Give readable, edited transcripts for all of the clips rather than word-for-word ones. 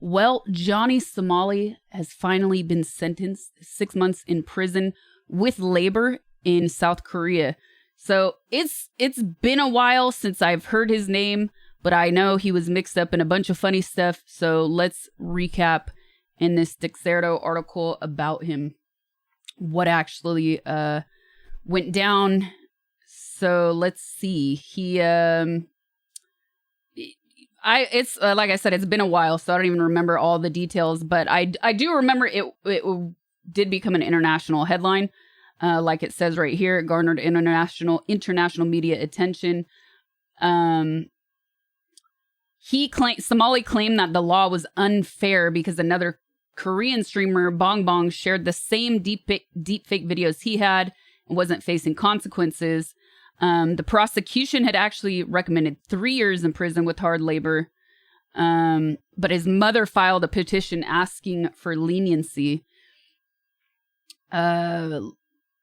Well, Johnny Somali has finally been sentenced 6 months in prison with labor in South Korea. So it's been a while since I've heard his name, but I know he was mixed up in a bunch of funny stuff. So let's recap in this Dexerto article about him, what actually went down. So let's see. It's like I said, it's been a while, so I don't even remember all the details, but I do remember it did become an international headline. Like it says right here, it garnered international media attention. Somali claimed that the law was unfair because another Korean streamer, Bong Bong, shared the same deepfake videos he had and wasn't facing consequences. The prosecution had actually recommended 3 years in prison with hard labor. But his mother filed a petition asking for leniency.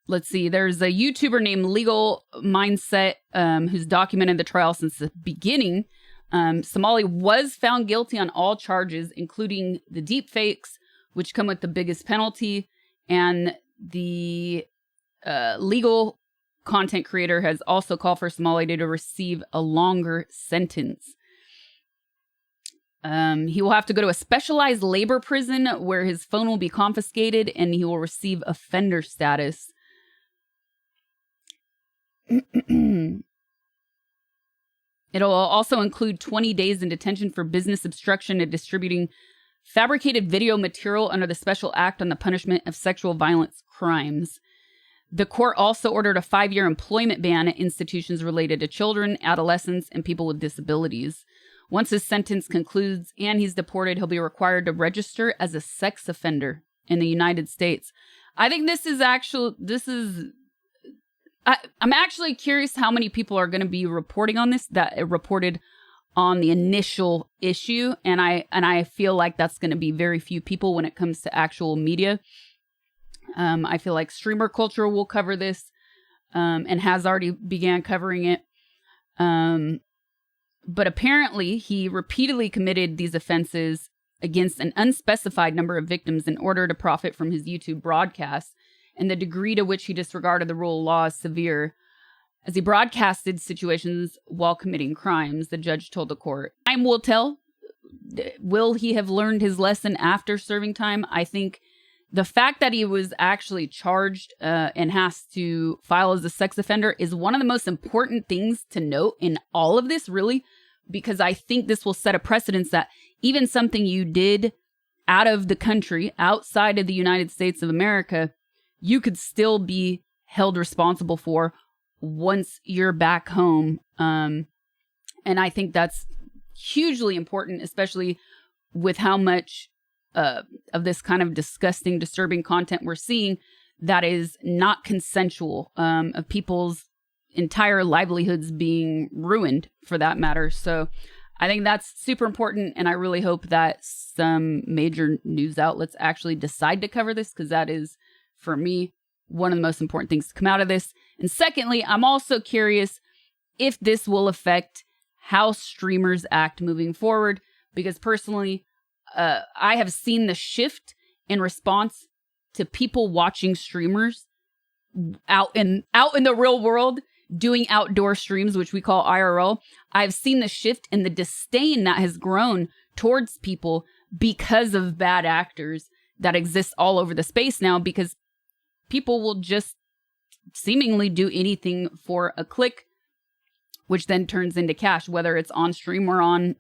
Let's see. There's a YouTuber named Legal Mindset who's documented the trial since the beginning. Somali was found guilty on all charges, including the deepfakes, which come with the biggest penalty, and the legal content creator has also called for Somali to receive a longer sentence. He will have to go to a specialized labor prison where his phone will be confiscated and he will receive offender status. It'll also include 20 days in detention for business obstruction and distributing fabricated video material under the Special Act on the Punishment of Sexual Violence Crimes. The court also ordered a 5-year employment ban at institutions related to children, adolescents, and people with disabilities. Once his sentence concludes and he's deported, he'll be required to register as a sex offender in the United States. I think I'm actually curious how many people are going to be reporting on this, that it reported on the initial issue. And I feel like that's going to be very few people when it comes to actual media. I feel like streamer culture will cover this, and has already began covering it. But apparently he repeatedly committed these offenses against an unspecified number of victims in order to profit from his YouTube broadcasts, and the degree to which he disregarded the rule of law is severe, as he broadcasted situations while committing crimes, the judge told the court. Time will tell. Will he have learned his lesson after serving time? I think the fact that he was actually charged and has to file as a sex offender is one of the most important things to note in all of this, really, because I think this will set a precedence that even something you did out of the country, outside of the United States of America, you could still be held responsible for once you're back home. And I think that's hugely important, especially with how much of this kind of disgusting, disturbing content we're seeing that is not consensual, of people's entire livelihoods being ruined for that matter. So I think that's super important. And I really hope that some major news outlets actually decide to cover this, because that is, for me, one of the most important things to come out of this. And secondly, I'm also curious if this will affect how streamers act moving forward, because personally, I have seen the shift in response to people watching streamers out in the real world doing outdoor streams, which we call IRL. I've seen the shift in the disdain that has grown towards people because of bad actors that exist all over the space now, because people will just seemingly do anything for a click, which then turns into cash, whether it's on stream or on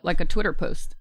like a Twitter post.